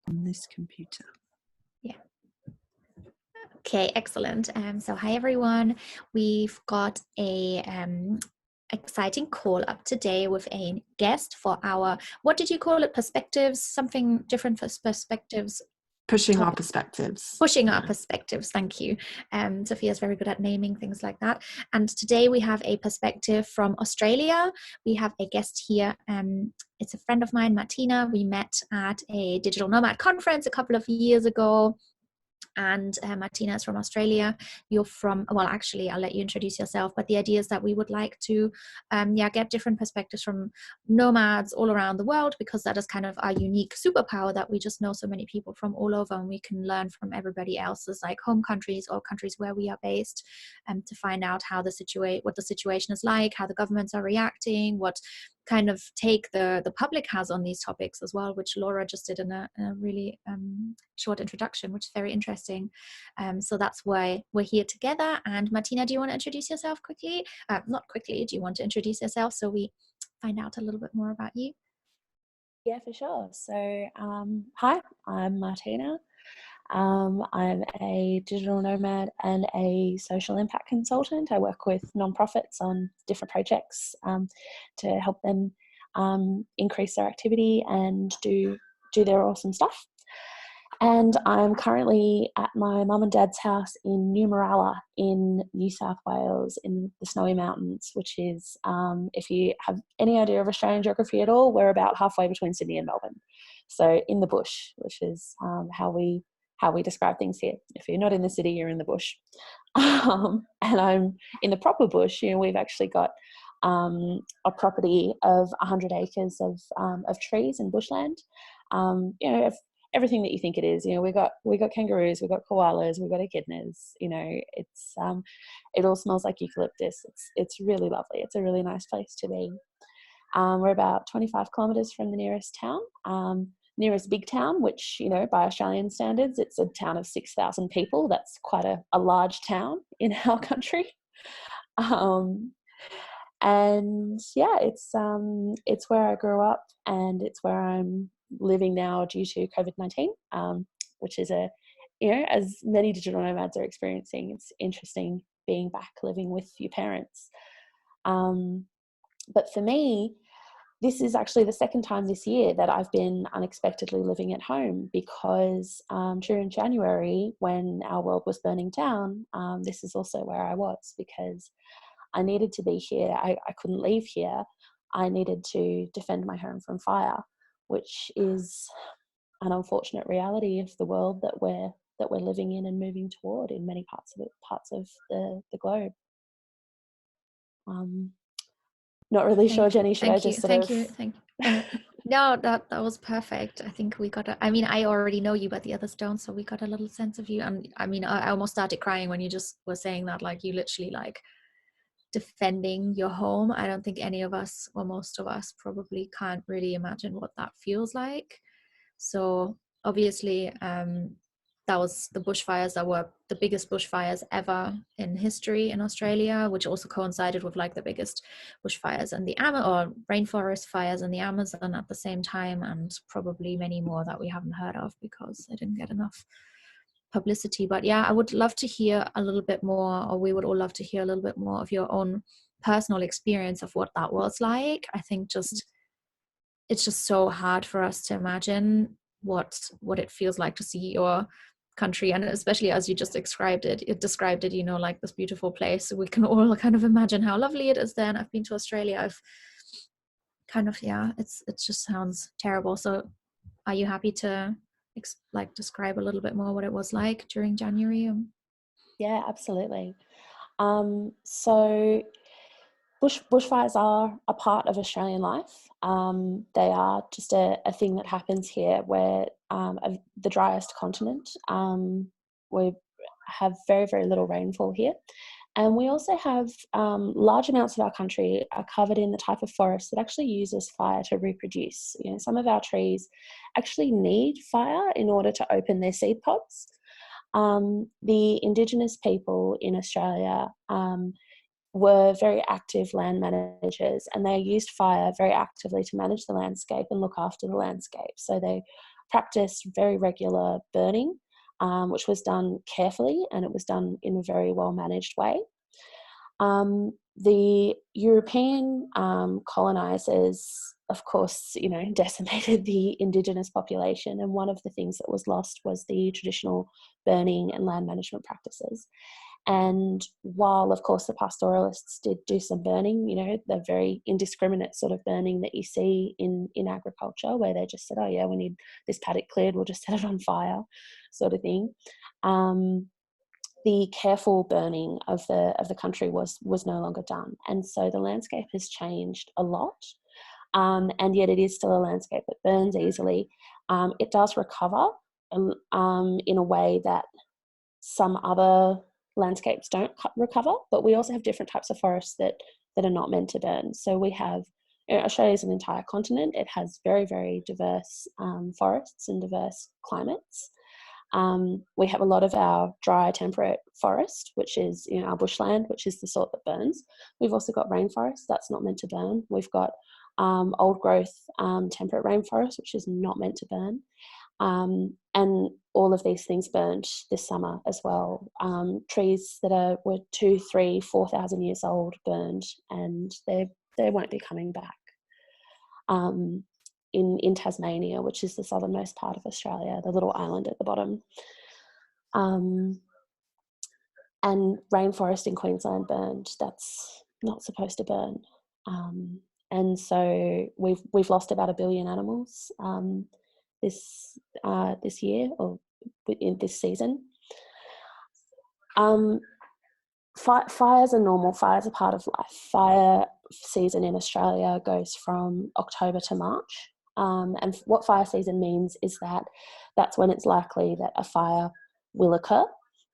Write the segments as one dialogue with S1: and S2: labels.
S1: on this computer.
S2: Yeah. Okay, excellent. So hi everyone. We've got a exciting call up today with a guest for our, what did you call it? Perspectives, something different for perspectives.
S1: Pushing our perspectives.
S2: Pushing our perspectives, thank you. Sophia's very good at naming things like that. And today we have a perspective from Australia. We have a guest here. It's a friend of mine, Martina. We met at a digital nomad conference a couple of years ago. And Martina is from Australia. You're from, well, actually, I'll let you introduce yourself. But the idea is that we would like to, get different perspectives from nomads all around the world, because that is kind of our unique superpower, that we just know so many people from all over, and we can learn from everybody else's like home countries or countries where we are based, to find out how what the situation is like, how the governments are reacting, what kind of take the public has on these topics as well, which Laura just did in a really short introduction, which is very interesting. So that's why we're here together. And Martina, do you want to introduce yourself quickly? Not quickly, do you want to introduce yourself so we find out a little bit more about you?
S3: Yeah, for sure. So, hi, I'm Martina. I'm a digital nomad and a social impact consultant. I work with nonprofits on different projects to help them increase their activity and do their awesome stuff. And I'm currently at my mum and dad's house in Numeralla in New South Wales in the Snowy Mountains, which is, if you have any idea of Australian geography at all, we're about halfway between Sydney and Melbourne. So in the bush, which is how we describe things here. If you're not in the city, you're in the bush. And I'm in the proper bush. We've actually got a property of 100 acres of trees and bushland. Everything that you think it is. We got kangaroos, we've got koalas, we've got echidnas. It's it all smells like eucalyptus. It's really lovely. It's a really nice place to be. We're about 25 kilometres from the nearest town, nearest big town, which by Australian standards, it's a town of 6,000 people. That's quite a large town in our country. And yeah, it's where I grew up, and it's where I'm living now due to COVID-19, which is as many digital nomads are experiencing. It's interesting being back living with your parents. But for me, this is actually the second time this year that I've been unexpectedly living at home, because during January, when our world was burning down, this is also where I was, because I needed to be here. I couldn't leave here. I needed to defend my home from fire, which is an unfortunate reality of the world that we're living in and moving toward in many parts of the globe. Not really sure, Jenny. Should I just
S2: Thank you. No, that was perfect. I think we got I already know you, but the others don't, so we got a little sense of you. And I almost started crying when you just were saying that, like, you literally like defending your home. I don't think any of us, or most of us, probably can't really imagine what that feels like. So obviously that was the bushfires that were the biggest bushfires ever in history in Australia, which also coincided with like the biggest bushfires and the or rainforest fires in the Amazon at the same time, and probably many more that we haven't heard of because they didn't get enough publicity. But yeah, I would love to hear a little bit more, or we would all love to hear a little bit more of your own personal experience of what that was like. I think it's just so hard for us to imagine what it feels like to see your country, and especially as you just described it, like this beautiful place. We can all kind of imagine how lovely it is there. And I've been to Australia. I've kind of, it just sounds terrible. So are you happy to describe a little bit more what it was like during January?
S3: Yeah, absolutely. So bushfires are a part of Australian life. They are just a thing that happens here. We're the driest continent. We have very, very little rainfall here. And we also have large amounts of our country are covered in the type of forest that actually uses fire to reproduce. Some of our trees actually need fire in order to open their seed pods. The Indigenous people in Australia were very active land managers, and they used fire very actively to manage the landscape and look after the landscape. So they practiced very regular burning, which was done carefully, and it was done in a very well managed way. The European colonizers, of course, decimated the indigenous population, and one of the things that was lost was the traditional burning and land management practices. And while, of course, the pastoralists did do some burning, the very indiscriminate sort of burning that you see in agriculture, where they just said, oh yeah, we need this paddock cleared, we'll just set it on fire, sort of thing. The careful burning of the country was no longer done, and so the landscape has changed a lot. And yet it is still a landscape that burns easily. It does recover in a way that some other landscapes don't recover, but we also have different types of forests that are not meant to burn. So we have, Australia is an entire continent. It has very, very diverse forests and diverse climates. We have a lot of our dry temperate forest, which is our bushland, which is the sort that burns. We've also got rainforest that's not meant to burn. We've got old growth temperate rainforest, which is not meant to burn. And all of these things burned this summer as well. Trees that were 2,000, 3,000, 4,000 years old burned, and they won't be coming back. In Tasmania, which is the southernmost part of Australia, the little island at the bottom. And rainforest in Queensland burned. That's not supposed to burn. And so we've lost about 1 billion animals this year, or in this season. Fires are normal. Fires are part of life. Fire season in Australia goes from October to March. And what fire season means is that that's when it's likely that a fire will occur,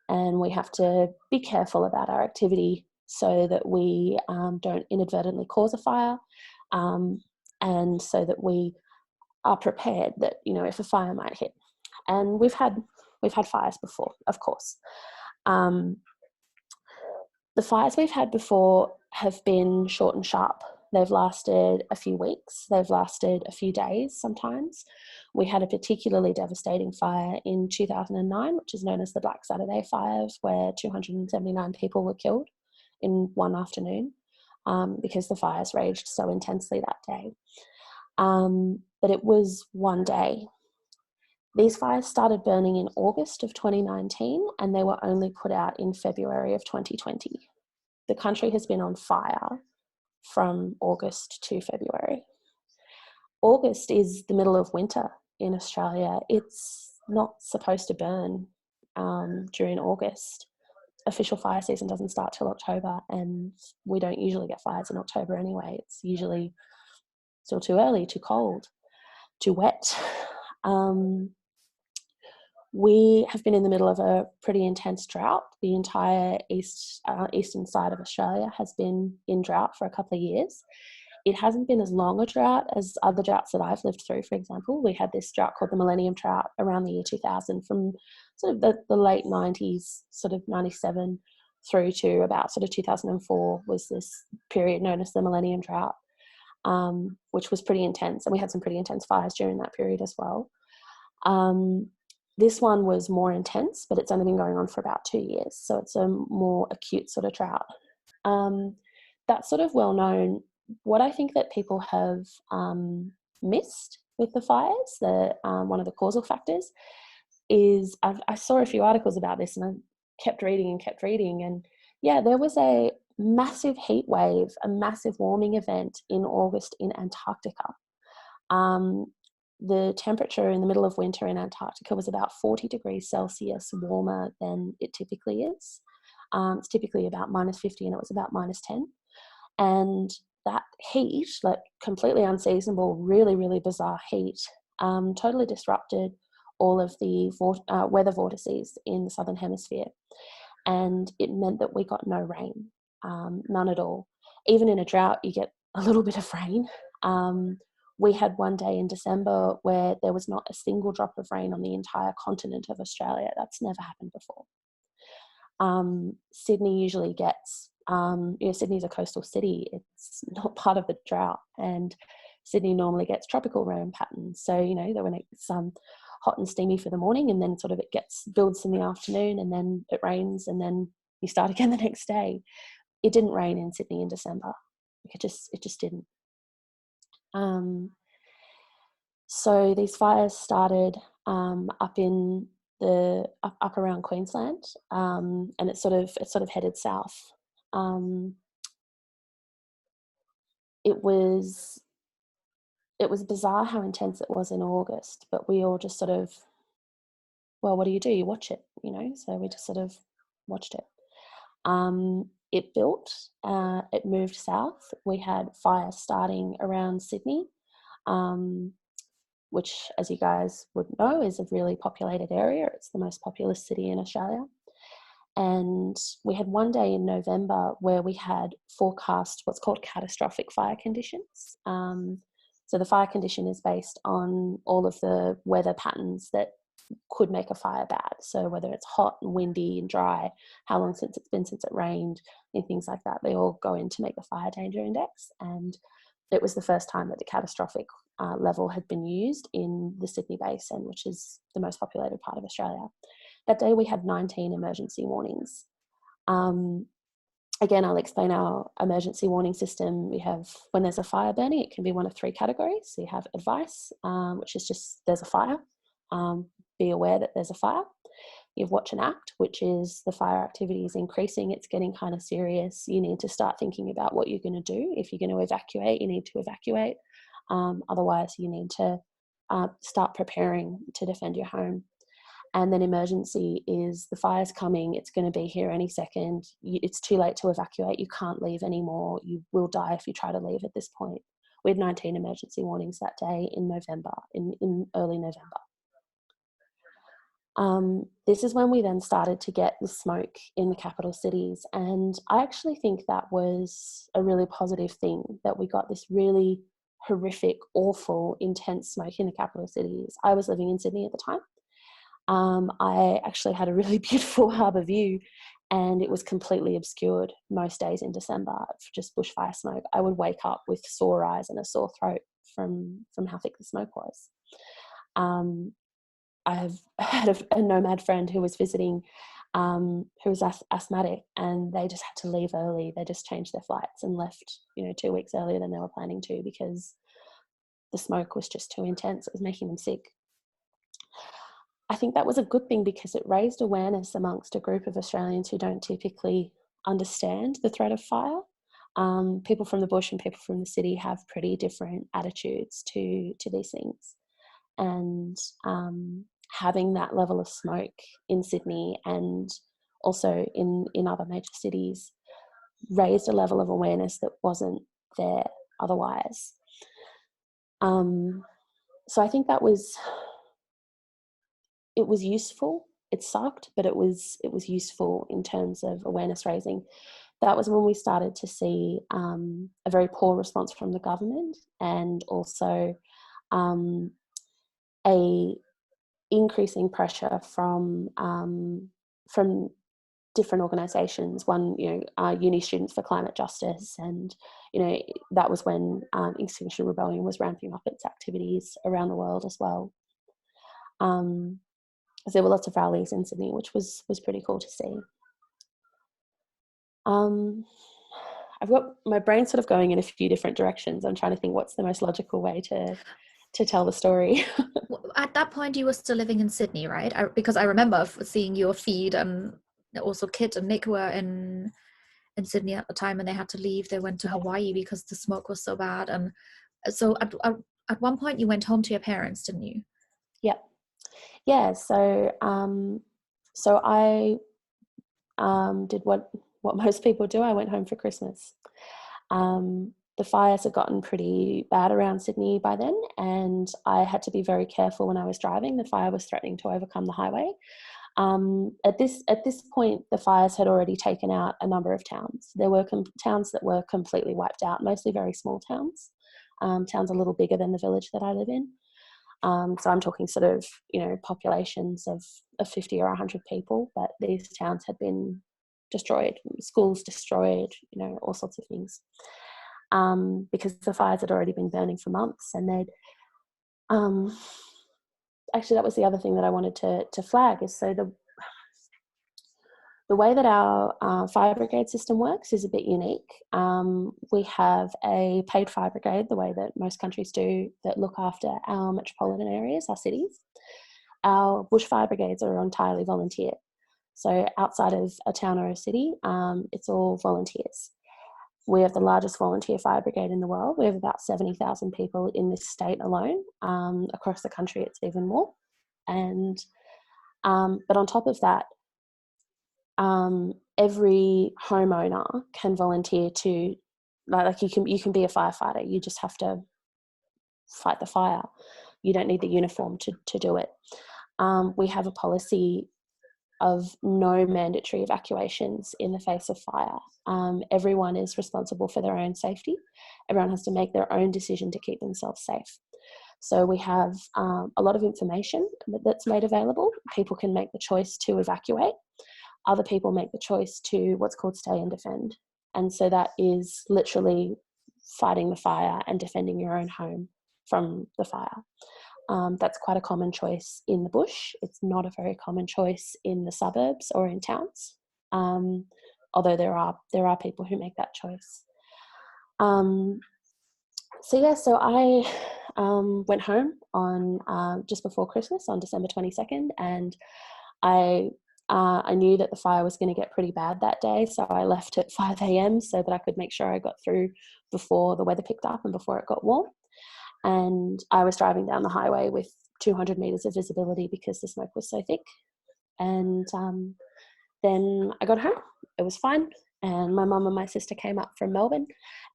S3: and we have to be careful about our activity so that we don't inadvertently cause a fire, and so that we are prepared that if a fire might hit. And we've had fires before, of course. The fires we've had before have been short and sharp. They've lasted a few weeks. They've lasted a few days sometimes. We had a particularly devastating fire in 2009, which is known as the Black Saturday fires, where 279 people were killed in one afternoon because the fires raged so intensely that day. But it was one day. These fires started burning in August of 2019, and they were only put out in February of 2020. The country has been on fire from August to February. August is the middle of winter in Australia. It's not supposed to burn during August. Official fire season doesn't start till October, and we don't usually get fires in October anyway. It's usually still too early, too cold, too wet. We have been in the middle of a pretty intense drought. The entire eastern side of Australia has been in drought for a couple of years. It hasn't been as long a drought as other droughts that I've lived through. For example, we had this drought called the Millennium Drought around the year 2000, from sort of the late 90s, sort of 97 through to about sort of 2004 was this period known as the Millennium Drought, which was pretty intense. And we had some pretty intense fires during that period as well. This one was more intense, but it's only been going on for about 2 years. So it's a more acute sort of drought. That's sort of well known. What I think that people have missed with the fires, one of the causal factors, is I saw a few articles about this, and I kept reading. And yeah, there was a massive heat wave, a massive warming event in August in Antarctica. The temperature in the middle of winter in Antarctica was about 40 degrees Celsius warmer than it typically is. It's typically about -50, and it was about -10. And that heat, like completely unseasonable, really, really bizarre heat, totally disrupted all of the weather vortices in the southern hemisphere. And it meant that we got no rain, none at all. Even in a drought, you get a little bit of rain. We had one day in December where there was not a single drop of rain on the entire continent of Australia. That's never happened before. Sydney usually gets, Sydney's a coastal city. It's not part of the drought, and Sydney normally gets tropical rain patterns. So, when it's hot and steamy for the morning, and then sort of it builds in the afternoon, and then it rains, and then you start again the next day. It didn't rain in Sydney in December. It just didn't. So these fires started up in up around Queensland, and it sort of headed south. It was bizarre how intense it was in August, but we all just sort of, well, what do? You watch it, So we just sort of watched it. It built, it moved south. We had fires starting around Sydney, which, as you guys would know, is a really populated area. It's the most populous city in Australia. And we had one day in November where we had forecast what's called catastrophic fire conditions. So the fire condition is based on all of the weather patterns that could make a fire bad. So whether it's hot and windy and dry, how long since it's been since it rained, and things like that, they all go in to make the fire danger index. And it was the first time that the catastrophic level had been used in the Sydney Basin, which is the most populated part of Australia. That day we had 19 emergency warnings. Again, I'll explain our emergency warning system. We have, when there's a fire burning, it can be one of three categories. So you have advice, which is just there's a fire. Be aware that there's a fire. You have watch and act, which is the fire activity is increasing. It's getting kind of serious. You need to start thinking about what you're going to do. If you're going to evacuate, you need to evacuate. Otherwise, you need to start preparing to defend your home. And then emergency is the fire's coming. It's going to be here any second. It's too late to evacuate. You can't leave anymore. You will die if you try to leave at this point. We had 19 emergency warnings that day in November, in early November. This is when we then started to get the smoke in the capital cities. And I actually think that was a really positive thing, that we got this really horrific, awful, intense smoke in the capital cities. I was living in Sydney at the time. I actually had a really beautiful harbour view, and it was completely obscured most days in December for just bushfire smoke. I would wake up with sore eyes and a sore throat from how thick the smoke was. I have had a nomad friend who was visiting, who was asthmatic, and they just had to leave early. They just changed their flights and left, 2 weeks earlier than they were planning to, because the smoke was just too intense. It was making them sick. I think that was a good thing, because it raised awareness amongst a group of Australians who don't typically understand the threat of fire. People from the bush and people from the city have pretty different attitudes to these things. And having that level of smoke in Sydney and also in other major cities raised a level of awareness that wasn't there otherwise. So I think it was useful. It sucked, but it was useful in terms of awareness raising. That was when we started to see a very poor response from the government, and also a increasing pressure from different organisations. One, Uni Students for Climate Justice, and that was when Extinction Rebellion was ramping up its activities around the world as well. There were lots of rallies in Sydney, which was pretty cool to see. I've got my brain sort of going in a few different directions. I'm trying to think what's the most logical way to tell the story.
S2: At that point, you were still living in Sydney, right? Because I remember seeing your feed, and also Kit and Nick were in Sydney at the time, and they had to leave. They went to Hawaii because the smoke was so bad. And so at one point you went home to your parents, didn't you?
S3: Yeah. So I did what most people do. I went home for Christmas. The fires had gotten pretty bad around Sydney by then, and I had to be very careful when I was driving. The fire was threatening to overcome the highway. At this point, the fires had already taken out a number of towns. There were towns that were completely wiped out, mostly very small towns, towns a little bigger than the village that I live in. So I'm talking sort of, populations of 50 or 100 people, but these towns had been destroyed, schools destroyed, all sorts of things. Because the fires had already been burning for months, and that was the other thing that I wanted to flag is, so the way that our fire brigade system works is a bit unique. We have a paid fire brigade, the way that most countries do, that look after our metropolitan areas, our cities. Our bushfire brigades are entirely volunteer. So outside of a town or a city, it's all volunteers. We have the largest volunteer fire brigade in the world. We have about 70,000 people in this state alone. Across the country, it's even more. And but on top of that, every homeowner can volunteer to, like you can be a firefighter. You just have to fight the fire. You don't need the uniform to do it. We have a policy of no mandatory evacuations in the face of fire. Everyone is responsible for their own safety. Everyone has to make their own decision to keep themselves safe. So we have a lot of information that's made available. People can make the choice to evacuate. Other people make the choice to what's called stay and defend. And so that is literally fighting the fire and defending your own home from the fire. That's quite a common choice in the bush. It's not a very common choice in the suburbs or in towns, although there are people who make that choice. So I went home on just before Christmas on December 22nd, and I knew that the fire was going to get pretty bad that day, so I left at 5 a.m. so that I could make sure I got through before the weather picked up and before it got warm. And I was driving down the highway with 200 metres of visibility because the smoke was so thick. And then I got home. It was fine. And my mum and my sister came up from Melbourne,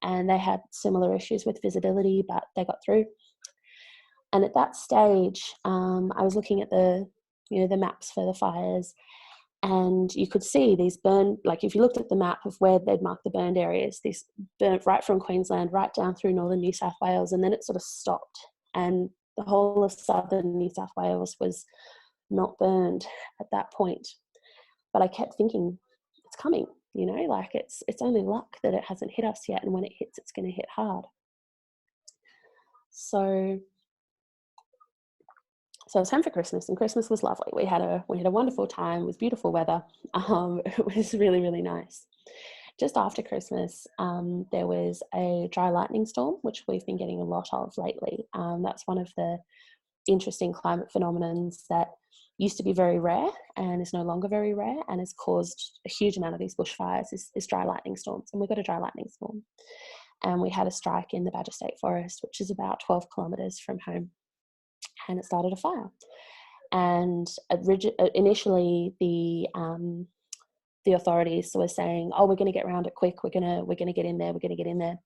S3: and they had similar issues with visibility, but they got through. And at that stage, I was looking at the maps for the fires, and you could see these burned, like if you looked at the map of where they'd marked the burned areas, this burnt right from Queensland right down through northern New South Wales, and then it sort of stopped, and the whole of southern New South Wales was not burned at that point. But I kept thinking, it's coming, like it's only luck that it hasn't hit us yet, and when it hits, it's going to hit hard. So it was time for Christmas, and Christmas was lovely. We had a wonderful time. It was beautiful weather. It was really, really nice. Just after Christmas, there was a dry lightning storm, which we've been getting a lot of lately. That's one of the interesting climate phenomenons that used to be very rare and is no longer very rare, and has caused a huge amount of these bushfires is dry lightning storms. And we got a dry lightning storm, and we had a strike in the Badger State Forest, which is about 12 kilometres from home. And it started a fire. And initially, the authorities were saying, "Oh, we're going to get around it quick. We're going to get in there. We're going to get in there."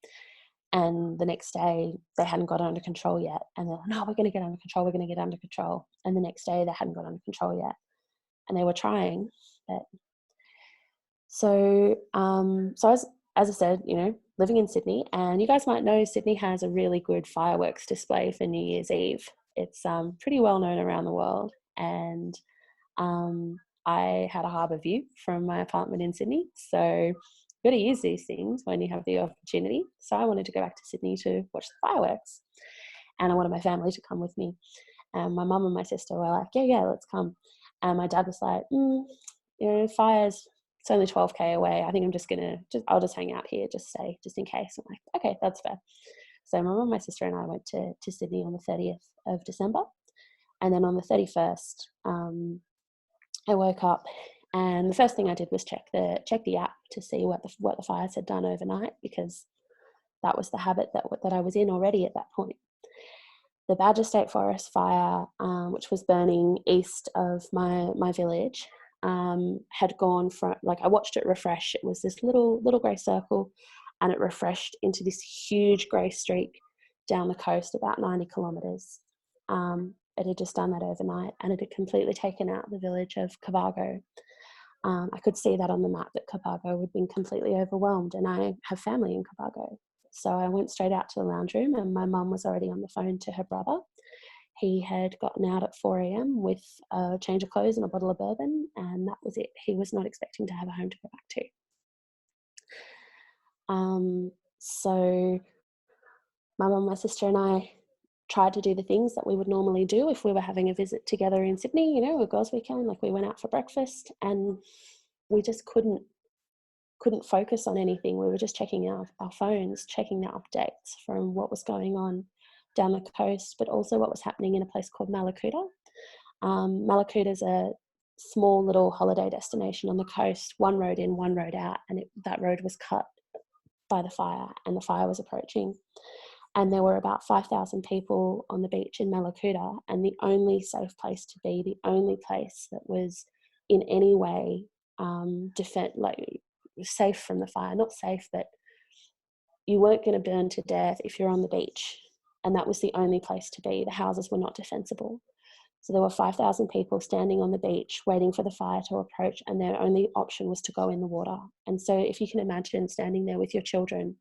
S3: And the next day, they hadn't got it under control yet. And they're like, "No, we're going to get under control. We're going to get under control." And the next day, they hadn't got under control yet. And they were trying. So as I said, living in Sydney, and you guys might know Sydney has a really good fireworks display for New Year's Eve. It's pretty well known around the world, and I had a harbour view from my apartment in Sydney, so you've got to use these things when you have the opportunity. So I wanted to go back to Sydney to watch the fireworks, and I wanted my family to come with me. And my mum and my sister were like, yeah, let's come. And my dad was like, fires, it's only 12k away. I think I'm just I'll just hang out here, just stay, just in case. I'm like, okay, that's fair. So my mum, my sister and I went to Sydney on the 30th of December. And then on the 31st, I woke up, and the first thing I did was check the app to see what the fires had done overnight, because that was the habit that I was in already at that point. The Badger State Forest fire, which was burning east of my village, had gone from, I watched it refresh. It was this little grey circle, and it refreshed into this huge grey streak down the coast, about 90 kilometres. It had just done that overnight, and it had completely taken out the village of Cobargo. I could see that on the map, that Cobargo had been completely overwhelmed, and I have family in Cobargo. So I went straight out to the lounge room, and my mum was already on the phone to her brother. He had gotten out at 4 a.m. with a change of clothes and a bottle of bourbon, and that was it. He was not expecting to have a home to go back to. So my mum, my sister and I tried to do the things that we would normally do if we were having a visit together in Sydney, you know, a girls' weekend, like we went out for breakfast, and we just couldn't focus on anything. We were just checking our phones, checking the updates from what was going on down the coast, but also what was happening in a place called Malakuta. Malakuta is a small little holiday destination on the coast, one road in, one road out, and that road was cut by the fire, and the fire was approaching. And there were about 5,000 people on the beach in Malakuta, and the only safe place to be, the only place that was in any way safe from the fire, not safe, but you weren't going to burn to death if you're on the beach. And that was the only place to be. The houses were not defensible. So there were 5,000 people standing on the beach waiting for the fire to approach, and their only option was to go in the water. And so if you can imagine standing there with your children,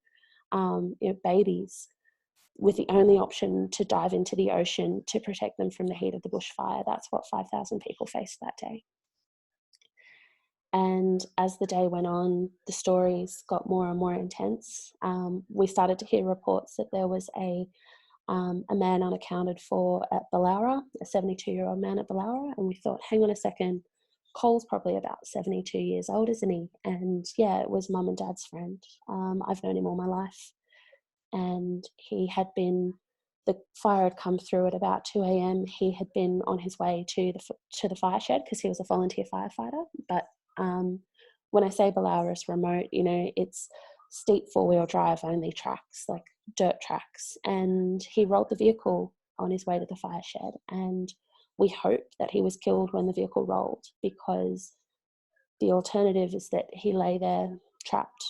S3: babies, with the only option to dive into the ocean to protect them from the heat of the bushfire, that's what 5,000 people faced that day. And as the day went on, the stories got more and more intense. We started to hear reports that there was a man unaccounted for at Balaura, a 72-year-old man at Balaura, and we thought, hang on a second, Cole's probably about 72 years old, isn't he? And yeah, it was Mum and Dad's friend. I've known him all my life. And the fire had come through at about 2 a.m. He had been on his way to the fire shed because he was a volunteer firefighter. But when I say Balaura is remote, you know, it's steep four-wheel drive only tracks, like dirt tracks. And he rolled the vehicle on his way to the fire shed. And we hope that he was killed when the vehicle rolled, because the alternative is that he lay there trapped,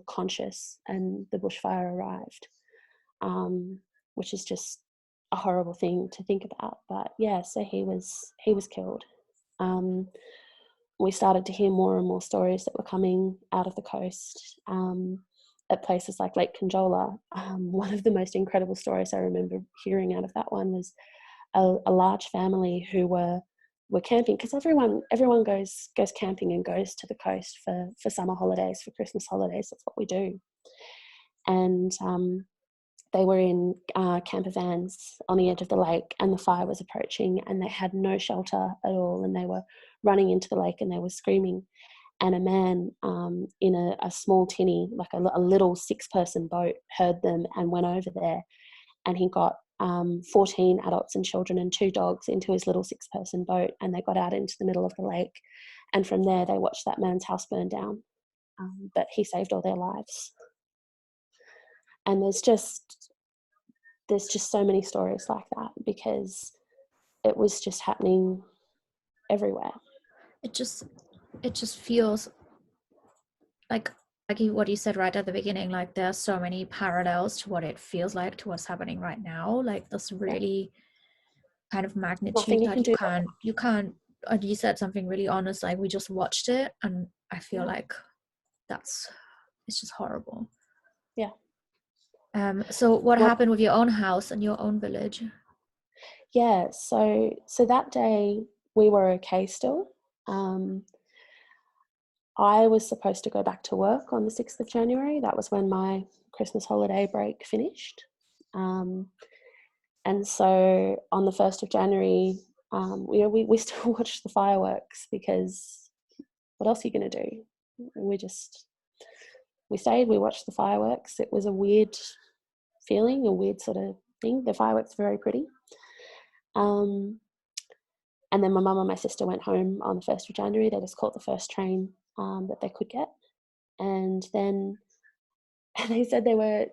S3: conscious, and the bushfire arrived, which is just a horrible thing to think about. But yeah, so he was killed. We started to hear more and more stories that were coming out of the coast at places like Lake Conjola. One of the most incredible stories I remember hearing out of that one was a large family who were camping, because everyone goes camping and goes to the coast for summer holidays, for Christmas holidays. That's what we do. And they were in camper vans on the edge of the lake, and the fire was approaching, and they had no shelter at all, and they were running into the lake and they were screaming. And a man in a small tinny, like a little 6-person boat, heard them and went over there, and he got 14 adults and children and 2 dogs into his little 6-person boat, and they got out into the middle of the lake, and from there they watched that man's house burn down, but he saved all their lives. And there's just so many stories like that, because it was just happening everywhere.
S2: It just feels like what you said right at the beginning, like there are so many parallels to what it feels like to what's happening right now, like this really kind of magnitude that you can't, you said something really honest, like we just watched it, and I feel like it's just horrible.
S3: Yeah.
S2: So what happened with your own house and your own village?
S3: Yeah, so that day we were okay still. I was supposed to go back to work on the 6th of January. That was when my Christmas holiday break finished. And so on the 1st of January, we still watched the fireworks, because what else are you going to do? We stayed, we watched the fireworks. It was a weird feeling, a weird sort of thing. The fireworks were very pretty. And then my mum and my sister went home on the 1st of January. They just caught the first train that they could get. And then they said they were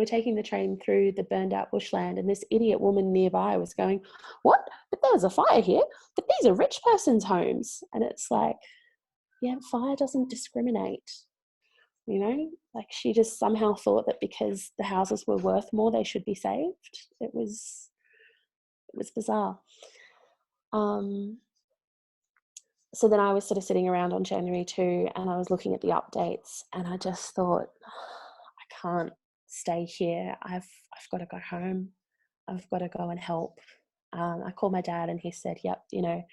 S3: taking the train through the burned out bushland, and this idiot woman nearby was going, "What? But there's a fire here, but these are rich person's homes." And it's like, yeah, fire doesn't discriminate, you know? Like, she just somehow thought that because the houses were worth more, they should be saved. It was bizarre. So then I was sort of sitting around on January 2, and I was looking at the updates, and I just thought, I can't stay here. I've got to go home. I've got to go and help. I called my dad, and he said, yep, you know,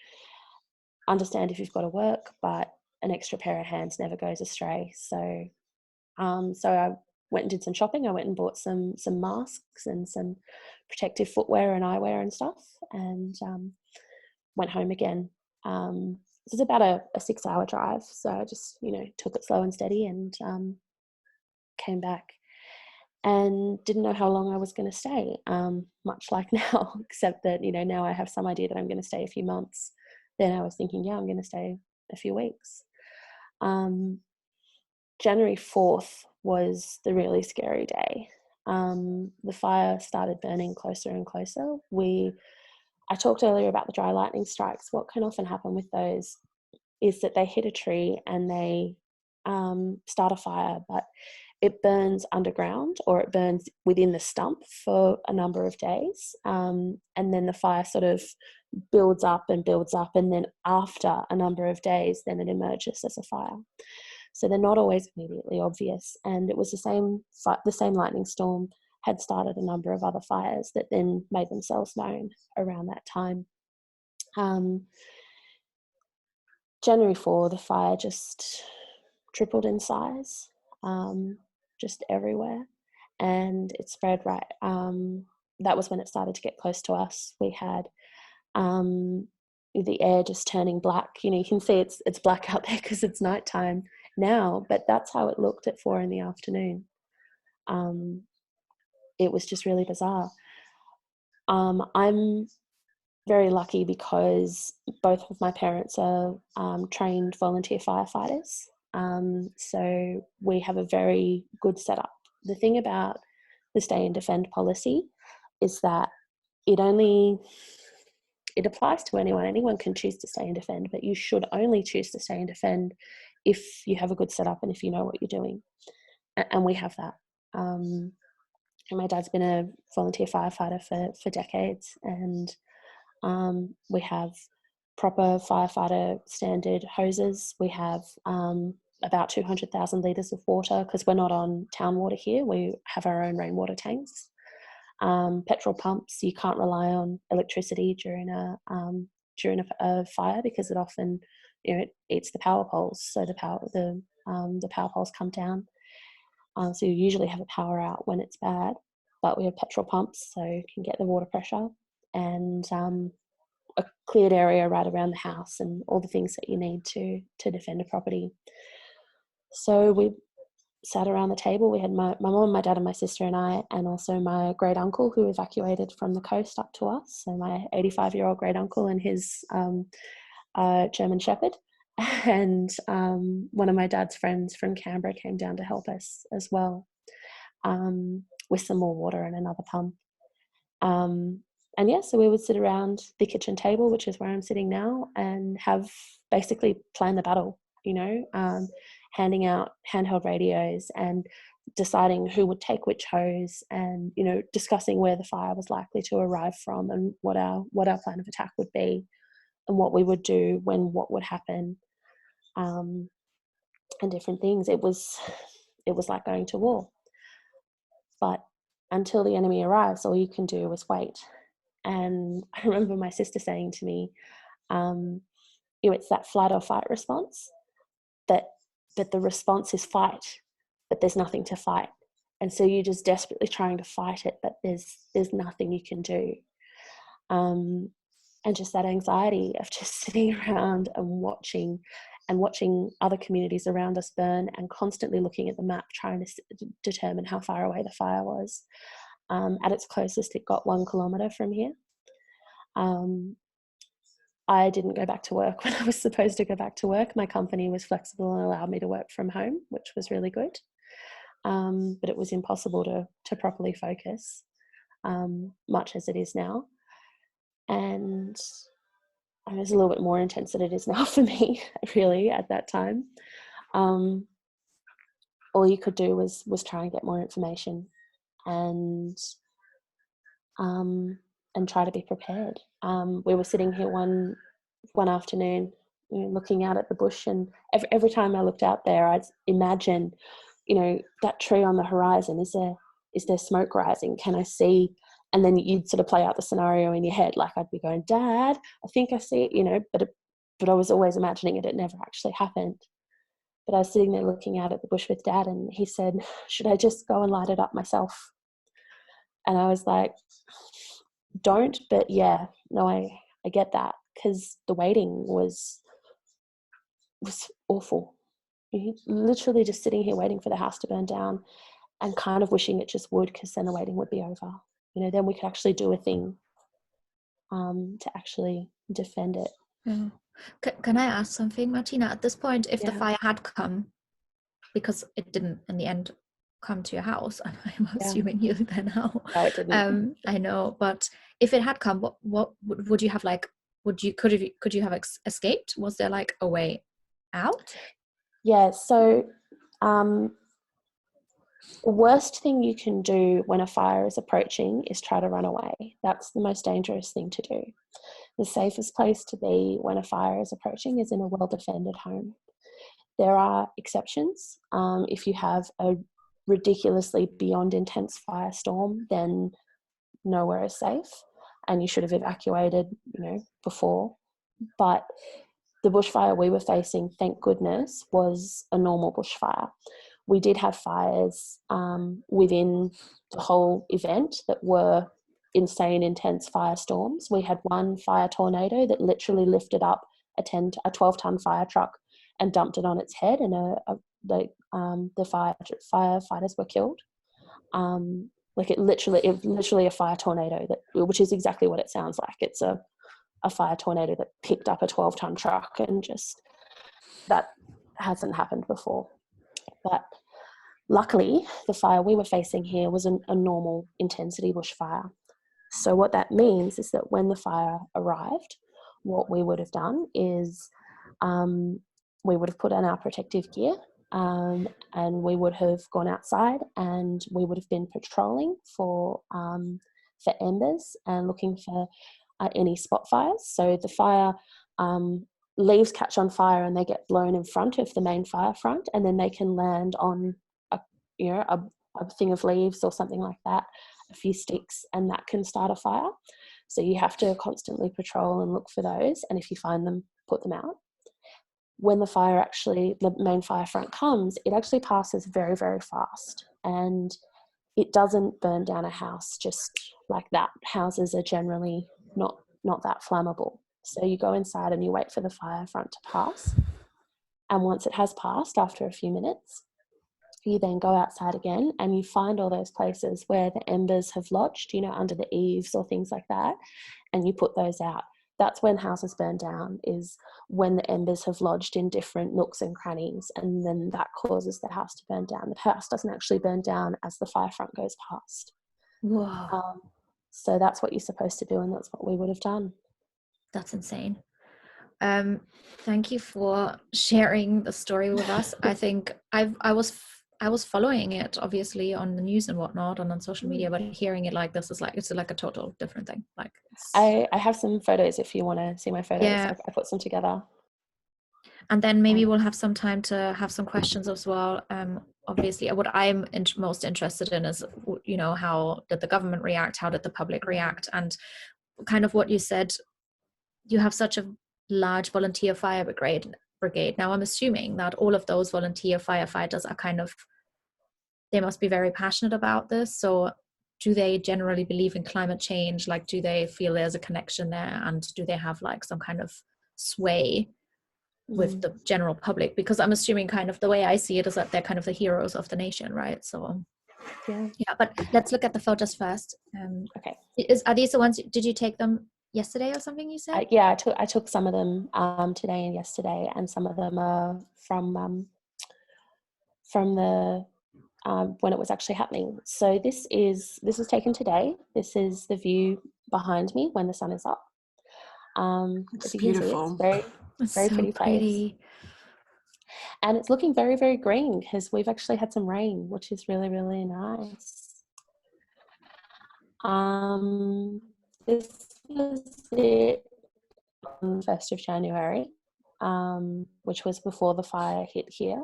S3: understand if you've got to work, but an extra pair of hands never goes astray. So I went and did some shopping. I went and bought some masks and some protective footwear and eyewear and stuff, and went home again. It was about a 6-hour drive, so I just, took it slow and steady and came back, and didn't know how long I was going to stay, much like now, except that, now I have some idea that I'm going to stay a few months. Then I was thinking, I'm going to stay a few weeks. January 4th was the really scary day. The fire started burning closer and closer. I talked earlier about the dry lightning strikes. What can often happen with those is that they hit a tree and they start a fire, but it burns underground, or it burns within the stump for a number of days. And then the fire sort of builds up, and then after a number of days, then it emerges as a fire. So they're not always immediately obvious. And it was the same lightning storm had started a number of other fires that then made themselves known around that time. January 4, the fire just tripled in size, just everywhere, and it spread right. That was when it started to get close to us. We had the air just turning black. You can see it's black out there because it's nighttime now, but that's how it looked at 4 p.m. It was just really bizarre. I'm very lucky because both of my parents are trained volunteer firefighters. So we have a very good setup. The thing about the stay and defend policy is that it applies to anyone. Anyone can choose to stay and defend, but you should only choose to stay and defend if you have a good setup and if you know what you're doing. And we have that. And my dad's been a volunteer firefighter for decades, and we have proper firefighter standard hoses. We have about 200,000 litres of water, because we're not on town water here. We have our own rainwater tanks. Petrol pumps. You can't rely on electricity during a fire, because it often it eats the power poles. So the power poles come down. So you usually have a power out when it's bad, but we have petrol pumps, so you can get the water pressure, and a cleared area right around the house, and all the things that you need to defend a property. So we sat around the table. We had my mum, my dad and my sister and I, and also my great uncle who evacuated from the coast up to us. So my 85-year-old great uncle and his German Shepherd. And one of my dad's friends from Canberra came down to help us as well, with some more water and another pump. And yeah, so we would sit around the kitchen table, which is where I'm sitting now, and have basically plan the battle, handing out handheld radios and deciding who would take which hose, and, discussing where the fire was likely to arrive from, and what our plan of attack would be, and what we would do when what would happen, and different things. It was like going to war. But until the enemy arrives, all you can do is wait. And I remember my sister saying to me, it's that flight or fight response, but the response is fight, but there's nothing to fight. And so you're just desperately trying to fight it, but there's nothing you can do. And just that anxiety of just sitting around and watching other communities around us burn, and constantly looking at the map, trying to determine how far away the fire was. At its closest, it got 1 kilometre from here. I didn't go back to work when I was supposed to go back to work. My company was flexible and allowed me to work from home, which was really good. But it was impossible to properly focus, much as it is now. And it was a little bit more intense than it is now for me, really, at that time. All you could do was try and get more information, and try to be prepared. We were sitting here one afternoon, looking out at the bush, and every time I looked out there, I'd imagine, that tree on the horizon. Is there smoke rising? Can I see? And then you'd sort of play out the scenario in your head. Like, I'd be going, Dad, I think I see it, but I was always imagining it. It never actually happened. But I was sitting there looking out at the bush with Dad, and he said, should I just go and light it up myself? And I was like, don't, but yeah, no, I get that, because the waiting was awful. Literally just sitting here waiting for the house to burn down and kind of wishing it just would, because then the waiting would be over. Then we could actually do a thing to actually defend it.
S2: Yeah. Can I ask something, Martina? At this point, if the
S3: Yeah.
S2: fire had come, because it didn't in the end come to your house, I'm assuming you then how.
S3: No, it didn't.
S2: I know, but if it had come, what would you have like? Could you have escaped? Was there like a way out?
S3: Yeah. So, the worst thing you can do when a fire is approaching is try to run away. That's the most dangerous thing to do. The safest place to be when a fire is approaching is in a well-defended home. There are exceptions. If you have a ridiculously beyond intense firestorm, then nowhere is safe, and you should have evacuated, before. But the bushfire we were facing, thank goodness, was a normal bushfire. We did have fires within the whole event that were insane, intense firestorms. We had one fire tornado that literally lifted up a 12-ton fire truck and dumped it on its head, and the firefighters were killed. It literally a fire tornado, which is exactly what it sounds like. It's a fire tornado that picked up a 12-ton truck, and just that hasn't happened before. But luckily, the fire we were facing here was a normal intensity bushfire. So what that means is that when the fire arrived, what we would have done is we would have put on our protective gear, and we would have gone outside, and we would have been patrolling for embers and looking for any spot fires. So the fire leaves catch on fire and they get blown in front of the main fire front, and then they can land on a thing of leaves or something like that, a few sticks, and that can start a fire. So you have to constantly patrol and look for those, and if you find them, put them out. When the main fire front comes, it actually passes very, very fast, and it doesn't burn down a house just like that. Houses are generally not that flammable. So you go inside and you wait for the fire front to pass. And once it has passed, after a few minutes, you then go outside again and you find all those places where the embers have lodged, under the eaves or things like that, and you put those out. That's when houses burn down, is when the embers have lodged in different nooks and crannies, and then that causes the house to burn down. The house doesn't actually burn down as the fire front goes past.
S2: Whoa.
S3: So that's what you're supposed to do, and that's what we would have done.
S2: That's insane. Thank you for sharing the story with us. I think I was following it obviously on the news and whatnot and on social media, but hearing it like this is it's like a total different thing.
S3: I have some photos if you want to see my photos.
S2: Yeah.
S3: I put some together.
S2: And then maybe we'll have some time to have some questions as well. Obviously, what I'm most interested in is, how did the government react? How did the public react? And kind of what you said, you have such a large volunteer fire brigade. Now, I'm assuming that all of those volunteer firefighters are they must be very passionate about this. So do they generally believe in climate change? Do they feel there's a connection there? And do they have some kind of sway with the general public? Because I'm assuming the way I see it is that they're kind of the heroes of the nation, right? So yeah, but let's look at the photos first.
S3: Okay.
S2: Are these the ones, did you take them yesterday or something you said?
S3: Yeah, I took some of them today and yesterday, and some of them are from the when it was actually happening. So this was taken today. This is the view behind me when the sun is up.
S1: It's beautiful.
S3: It's very pretty place. And it's looking very, very green because we've actually had some rain, which is really, really nice. This was it on the 1st of January, which was before the fire hit here.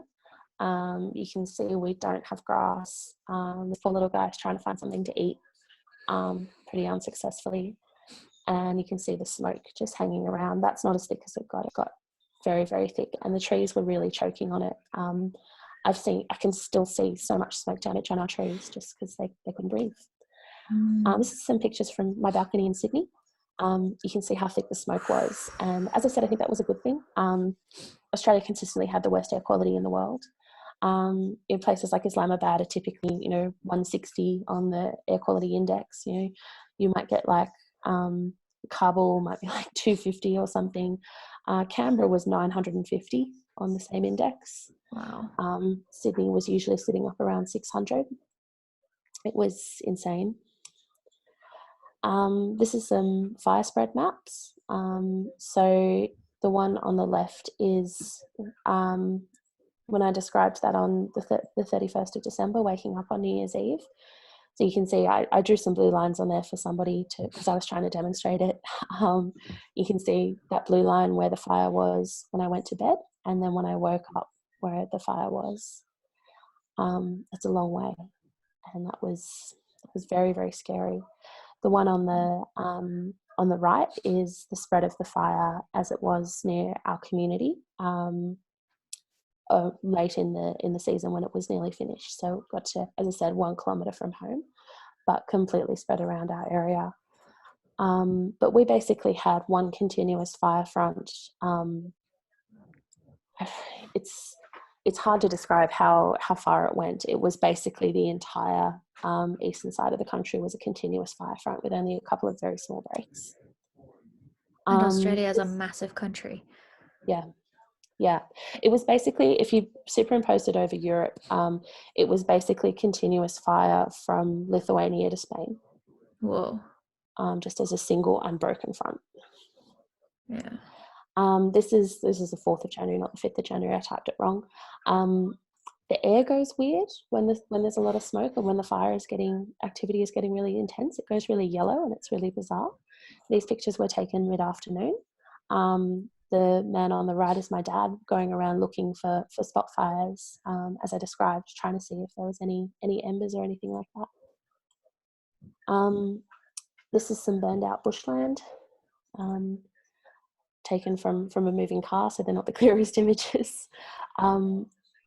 S3: You can see we don't have grass. The poor little guy's trying to find something to eat pretty unsuccessfully. And you can see the smoke just hanging around. That's not as thick as it got. It got very, very thick, and the trees were really choking on it. I can still see so much smoke damage on our trees just because they couldn't breathe. This is some pictures from my balcony in Sydney. You can see how thick the smoke was. And as I said, I think that was a good thing. Australia consistently had the worst air quality in the world. In places like Islamabad are typically, 160 on the air quality index. You might get like Kabul might be like 250 or something. Canberra was 950 on the same index.
S2: Wow.
S3: Sydney was usually sitting up around 600. It was insane. This is some fire spread maps. So the one on the left is when I described that on the 31st of December, waking up on New Year's Eve. So you can see I drew some blue lines on there for somebody because I was trying to demonstrate it. You can see that blue line where the fire was when I went to bed, and then when I woke up where the fire was. It's a long way, and that was very, very scary. The one on the right is the spread of the fire as it was near our community late in the season when it was nearly finished. So it got to, as I said, 1 kilometre from home, but completely spread around our area. But we basically had one continuous fire front. It's hard to describe how far it went. It was basically the entire eastern side of the country was a continuous fire front with only a couple of very small breaks.
S2: And Australia is a massive country.
S3: Yeah. It was basically, if you superimposed it over Europe, it was basically continuous fire from Lithuania to Spain.
S2: Whoa.
S3: Just as a single unbroken front.
S2: Yeah.
S3: This is the 4th of January, not the 5th of January. I typed it wrong. The air goes weird when there's a lot of smoke, and when the activity is getting really intense. It goes really yellow, and it's really bizarre. These pictures were taken mid-afternoon. The man on the right is my dad going around looking for spot fires, as I described, trying to see if there was any embers or anything like that. This is some burned out bushland. Taken from a moving car, so they're not the clearest images.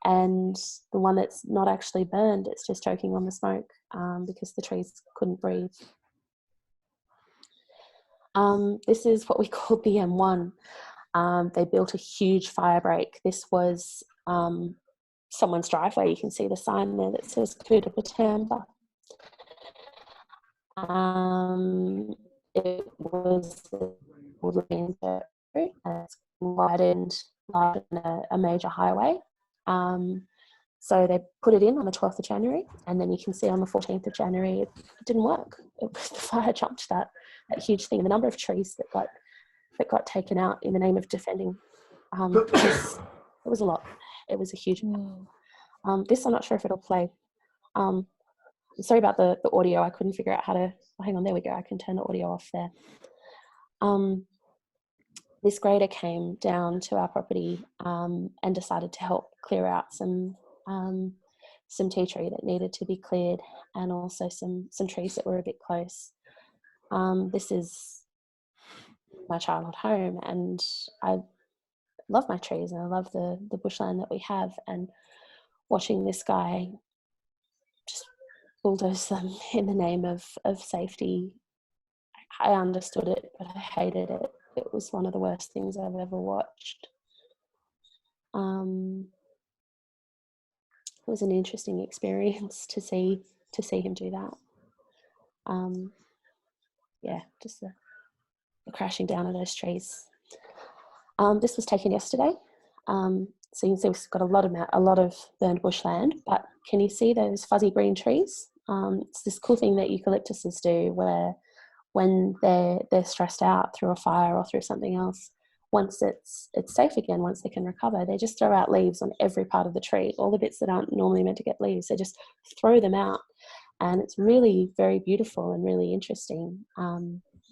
S3: And the one that's not actually burned, it's just choking on the smoke because the trees couldn't breathe. This is what we call the M1. They built a huge fire break. This was someone's driveway. You can see the sign there that says Kuta Patamba. It was widened a major highway. So they put it in on the 12th of January, and then you can see on the 14th of January it didn't work. The fire jumped that huge thing. The number of trees that got taken out in the name of defending it was a lot. It was a huge amount. This I'm not sure if it'll play. Sorry about the audio. I couldn't figure out how to. Oh, hang on, there we go. I can turn the audio off there. This grader came down to our property and decided to help clear out some tea tree that needed to be cleared, and also some trees that were a bit close. This is my childhood home, and I love my trees, and I love the bushland that we have, and watching this guy just bulldoze them in the name of safety. I understood it, but I hated it. It was one of the worst things I've ever watched. It was an interesting experience to see him do that. Just the crashing down of those trees. This was taken yesterday. So you can see we've got a lot of burned bushland, but can you see those fuzzy green trees? It's this cool thing that eucalyptuses do, where when they're stressed out through a fire or through something else, once it's safe again, once they can recover, they just throw out leaves on every part of the tree. All the bits that aren't normally meant to get leaves, they just throw them out, and it's really very beautiful and really interesting.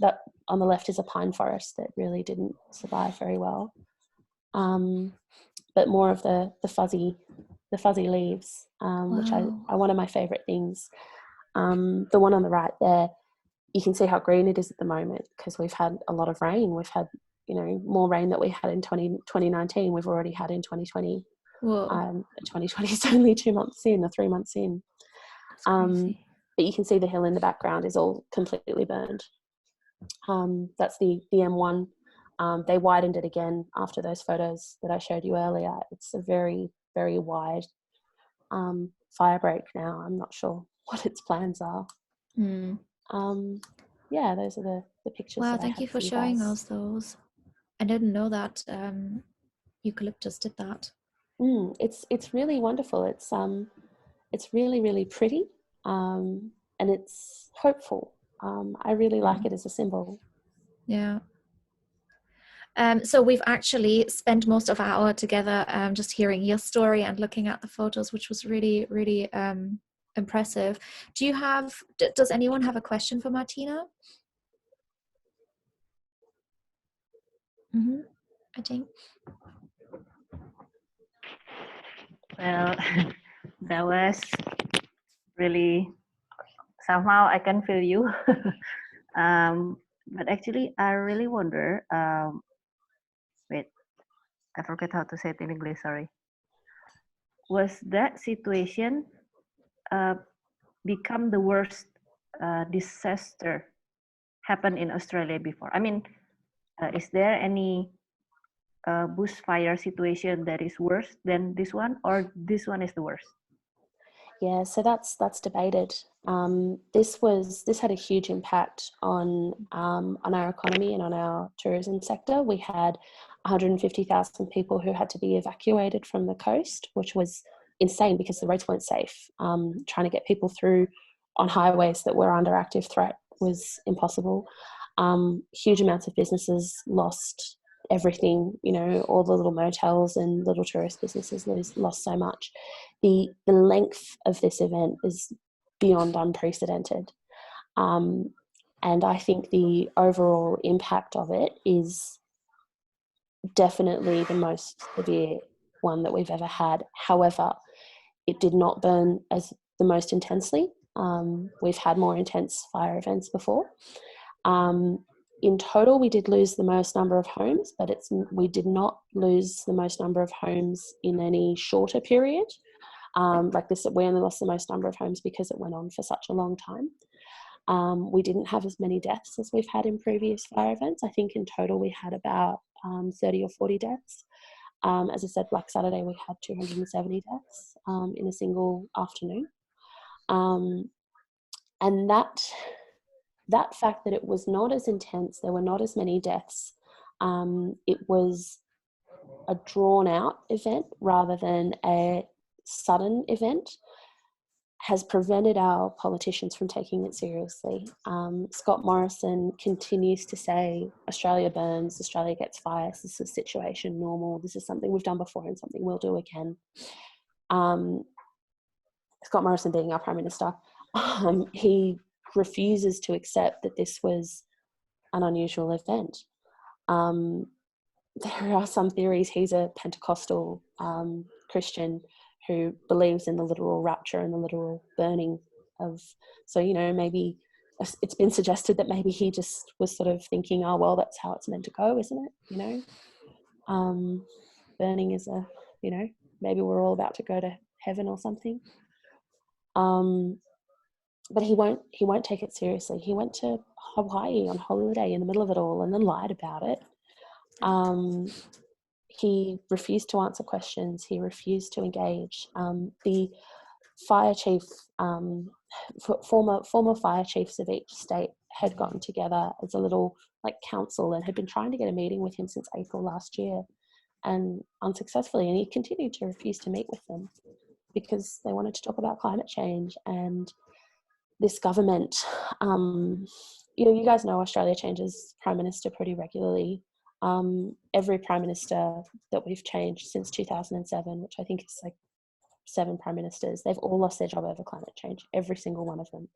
S3: That on the left is a pine forest that really didn't survive very well, but more of the fuzzy leaves, which are one of my favorite things. The one on the right there, you can see how green it is at the moment because we've had a lot of rain. We've had more rain that we had in 2019 we've already had in 2020.
S2: Whoa.
S3: 2020 is only 2 months in or 3 months in.
S2: That's crazy.
S3: But you can see the hill in the background is all completely burned. That's the M1. They widened it again after those photos that I showed you earlier. It's a very, very wide fire break now. I'm not sure what its plans are. Yeah, those are the pictures.
S2: Wow,
S3: that
S2: thank
S3: I
S2: you
S3: had
S2: for
S3: you
S2: showing
S3: guys.
S2: us those. I didn't know that eucalyptus did that.
S3: It's really wonderful. It's really, really pretty, and it's hopeful. I really like it as a symbol.
S2: Yeah. So we've actually spent most of our hour together just hearing your story and looking at the photos, which was really, really impressive. Does anyone have a question for Martina? I think.
S1: Well, that was really, somehow I can feel you. But actually, I really wonder, wait, I forget how to say it in English, sorry. Was that situation become the worst disaster happened in Australia before? I mean, is there any bushfire situation that is worse than this one, or this one is the worst?
S3: Yeah, so that's debated. This had a huge impact on our economy and on our tourism sector. We had 150,000 people who had to be evacuated from the coast, which was insane because the roads weren't safe. Trying to get people through on highways that were under active threat was impossible. Huge amounts of businesses lost everything, all the little motels and little tourist businesses lost so much. The length of this event is beyond unprecedented. And I think the overall impact of it is definitely the most severe one that we've ever had. However, it did not burn as the most intensely. We've had more intense fire events before. In total, we did lose the most number of homes, but we did not lose the most number of homes in any shorter period. Like this, we only lost the most number of homes because it went on for such a long time. We didn't have as many deaths as we've had in previous fire events. I think in total we had about 30 or 40 deaths. As I said, Black Saturday we had 270 deaths in a single afternoon. And that fact that it was not as intense, there were not as many deaths, it was a drawn out event rather than a sudden event, has prevented our politicians from taking it seriously. Scott Morrison continues to say, Australia burns, Australia gets fires, this is situation normal, this is something we've done before and something we'll do again. Scott Morrison being our Prime Minister, he refuses to accept that this was an unusual event. There are some theories he's a Pentecostal Christian who believes in the literal rapture and the literal burning of, so, maybe it's been suggested that maybe he just was sort of thinking, oh, well, that's how it's meant to go, isn't it? Burning is maybe we're all about to go to heaven or something. But he won't take it seriously. He went to Hawaii on holiday in the middle of it all and then lied about it. He refused to answer questions. He refused to engage. The fire chief, former fire chiefs of each state had gotten together as a little council and had been trying to get a meeting with him since April last year, and unsuccessfully. And he continued to refuse to meet with them because they wanted to talk about climate change. And this government, you guys know Australia changes prime minister pretty regularly. Every prime minister that we've changed since 2007, which I think is 7 prime ministers, they've all lost their job over climate change, every single one of them.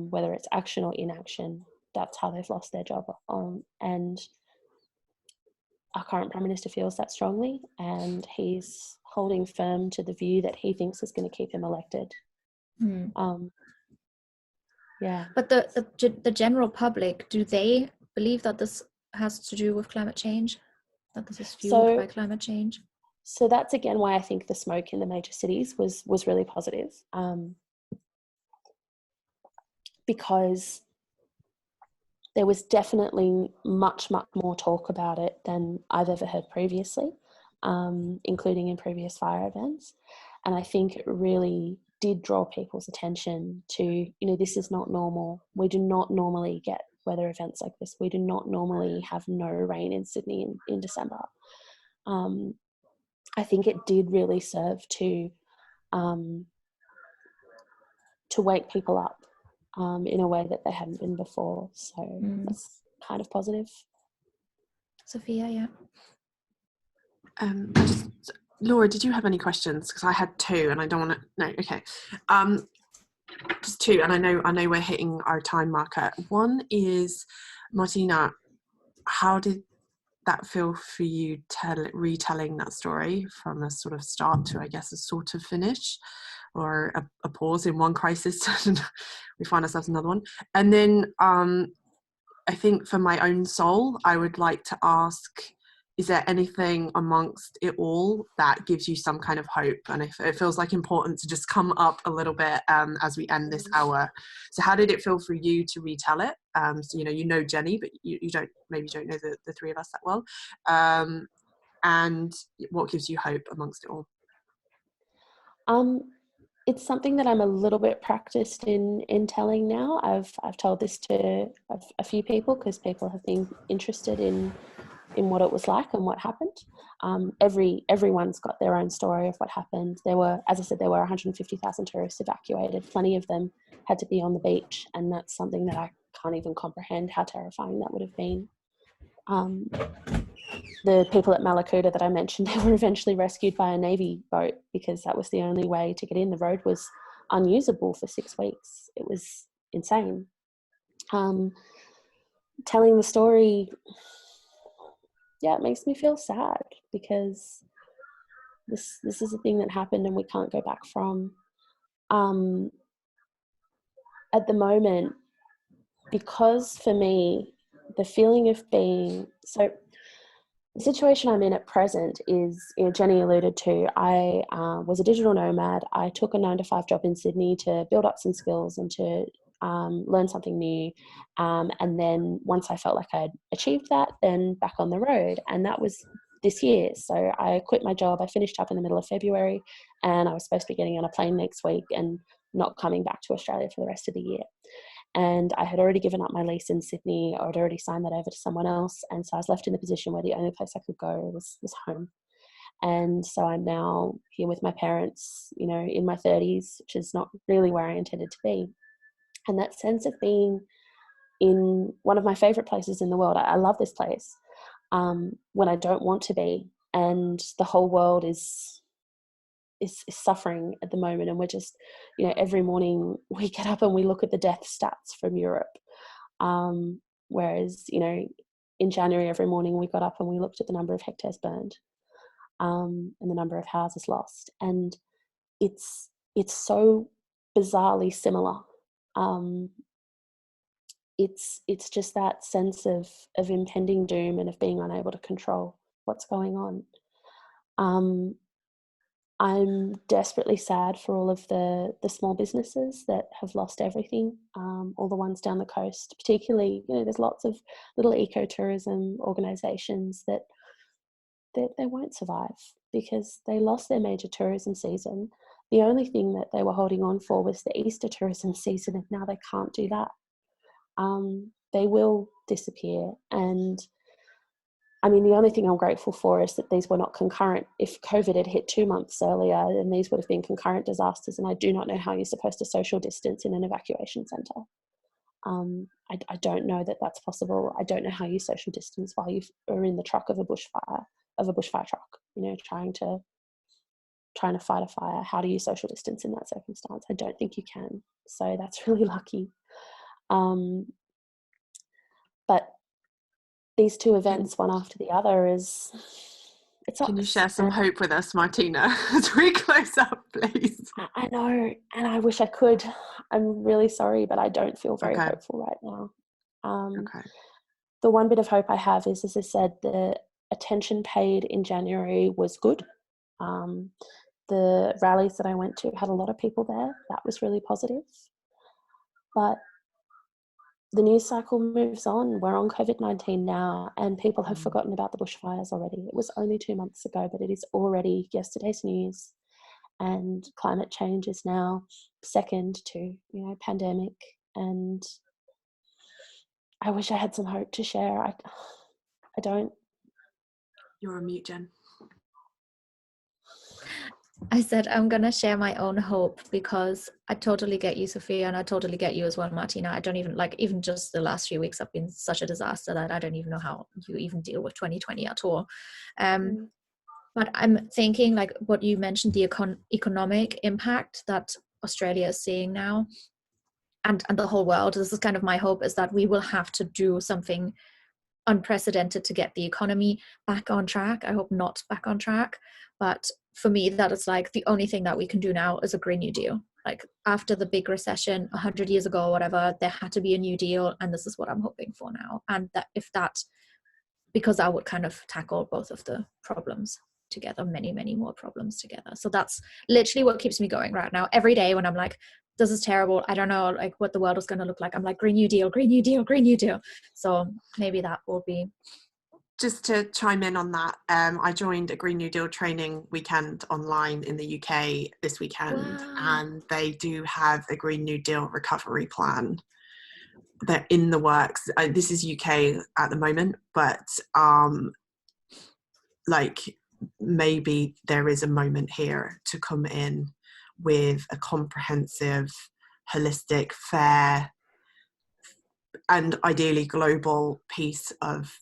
S3: Whether it's action or inaction, that's how they've lost their job. And our current prime minister feels that strongly, and he's holding firm to the view that he thinks is going to keep him elected. Yeah.
S2: But the general public, do they believe that this has to do with climate change, that this is fueled by climate change?
S3: So that's again why I think the smoke in the major cities was really positive, because there was definitely much more talk about it than I've ever heard previously, including in previous fire events. And I think it really did draw people's attention to, this is not normal. We do not normally get weather events like this. We do not normally have no rain in Sydney in December. I think it did really serve to wake people up in a way that they hadn't been before. So that's kind of positive.
S2: Sophia, yeah.
S4: Laura, did you have any questions? Because I had two, and I don't want to. No, okay. Just two, and I know we're hitting our time marker. One is, Martina, how did that feel for you retelling that story from a sort of start to, I guess, a sort of finish, or a pause in one crisis and we find ourselves in another one? And then I think for my own soul, I would like to ask, is there anything amongst it all that gives you some kind of hope? And it feels like important to just come up a little bit as we end this hour. So how did it feel for you to retell it? So, you know Jenny, but you don't know the three of us that well. And what gives you hope amongst it all?
S3: It's something that I'm a little bit practiced in telling now. I've told this to a few people because people have been interested in what it was like and what happened. Everyone's got their own story of what happened. As I said, there were 150,000 tourists evacuated. Plenty of them had to be on the beach, and that's something that I can't even comprehend how terrifying that would have been. The people at Malakuta that I mentioned, they were eventually rescued by a Navy boat because that was the only way to get in. The road was unusable for 6 weeks. It was insane. Telling the story, yeah, it makes me feel sad because this is a thing that happened and we can't go back from. At the moment, because for me, the feeling of being, so the situation I'm in at present is, Jenny alluded to, I was a digital nomad. I took a 9-to-5 job in Sydney to build up some skills and to learn something new. And then once I felt like I'd achieved that, then back on the road. And that was this year. So I quit my job. I finished up in the middle of February, and I was supposed to be getting on a plane next week and not coming back to Australia for the rest of the year. And I had already given up my lease in Sydney. I had already signed that over to someone else. And so I was left in the position where the only place I could go was home. And so I'm now here with my parents, in my 30s, which is not really where I intended to be. And that sense of being in one of my favorite places in the world, I love this place, when I don't want to be, and the whole world is suffering at the moment, and we're just, every morning we get up and we look at the death stats from Europe, whereas in January every morning we got up and we looked at the number of hectares burned, and the number of houses lost, and it's so bizarrely similar. It's just that sense of impending doom and of being unable to control what's going on. I'm desperately sad for all of the small businesses that have lost everything, all the ones down the coast, particularly, there's lots of little ecotourism organisations that they won't survive because they lost their major tourism season. The only thing that they were holding on for was the Easter tourism season, and now they can't do that. They will disappear. And I mean, the only thing I'm grateful for is that these were not concurrent. If COVID had hit 2 months earlier, then these would have been concurrent disasters. And I do not know how you're supposed to social distance in an evacuation centre. I don't know that that's possible. I don't know how you social distance while you are in the truck of a bushfire truck, trying to fight a fire. How do you social distance in that circumstance? I don't think you can. So that's really lucky. But these two events, one after the other, it's.
S4: Can you share some hope with us, Martina, as we close up, please?
S3: I know, and I wish I could. I'm really sorry, but I don't feel very hopeful right now.
S4: Okay.
S3: the one bit of hope I have is, as I said, the attention paid in January was good. The rallies that I went to had a lot of people there. That was really positive. But the news cycle moves on. We're on COVID-19 now, and people have forgotten about the bushfires already. It was only 2 months ago, but it is already yesterday's news. And climate change is now second to, pandemic. And I wish I had some hope to share. I don't.
S4: You're on mute, Jen.
S2: I said I'm gonna share my own hope, because I totally get you, Sophia, and I totally get you as well, Martina. I don't even even just the last few weeks have been such a disaster that I don't even know how you even deal with 2020 at all. But I'm thinking, like what you mentioned, the economic impact that Australia is seeing now, and the whole world. This is kind of my hope, is that we will have to do something unprecedented to get the economy back on track. I hope not back on track, but for me, that is like the only thing that we can do now is a Green New Deal. Like after the big recession 100 years ago or whatever, there had to be a New Deal, and this is what I'm hoping for now. And that because I would kind of tackle both of the problems together, many more problems together. So that's literally what keeps me going right now. Every day when I'm like, this is terrible, I don't know like what the world is going to look like, I'm like, Green New Deal, Green New Deal, Green New Deal. So maybe that will be.
S4: Just to chime in on that, I joined a Green New Deal training weekend online in the UK this weekend.
S2: Wow.
S4: And they do have a Green New Deal recovery plan. They're in the works. This is UK at the moment, but maybe there is a moment here to come in with a comprehensive, holistic, fair, and ideally global piece of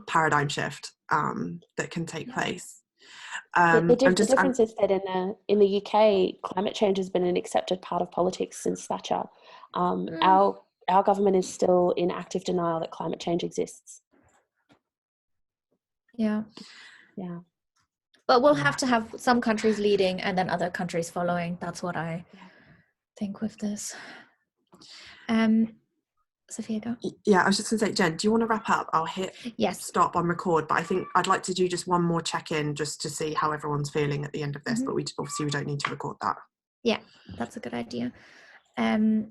S4: paradigm shift that can take place.
S3: The difference is that in the UK, climate change has been an accepted part of politics since Thatcher. Our government is still in active denial that climate change exists.
S2: Yeah.
S3: Yeah.
S2: But we'll have to have some countries leading and then other countries following. That's what I think with this. Sophia, go.
S4: Yeah, I was just going to say, Jen, do you want to wrap up? I'll hit stop on record, but I think I'd like to do just one more check-in just to see how everyone's feeling at the end of this, but we don't need to record that.
S2: Yeah, that's a good idea.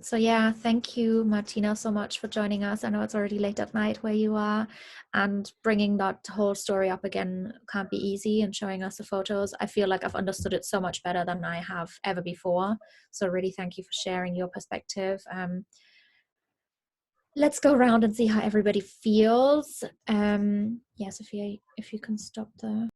S2: So yeah, thank you, Martina, so much for joining us. I know it's already late at night where you are, and bringing that whole story up again can't be easy, and showing us the photos. I feel like I've understood it so much better than I have ever before. So really thank you for sharing your perspective. Let's go around and see how everybody feels. Yeah, Sophia, if you can stop the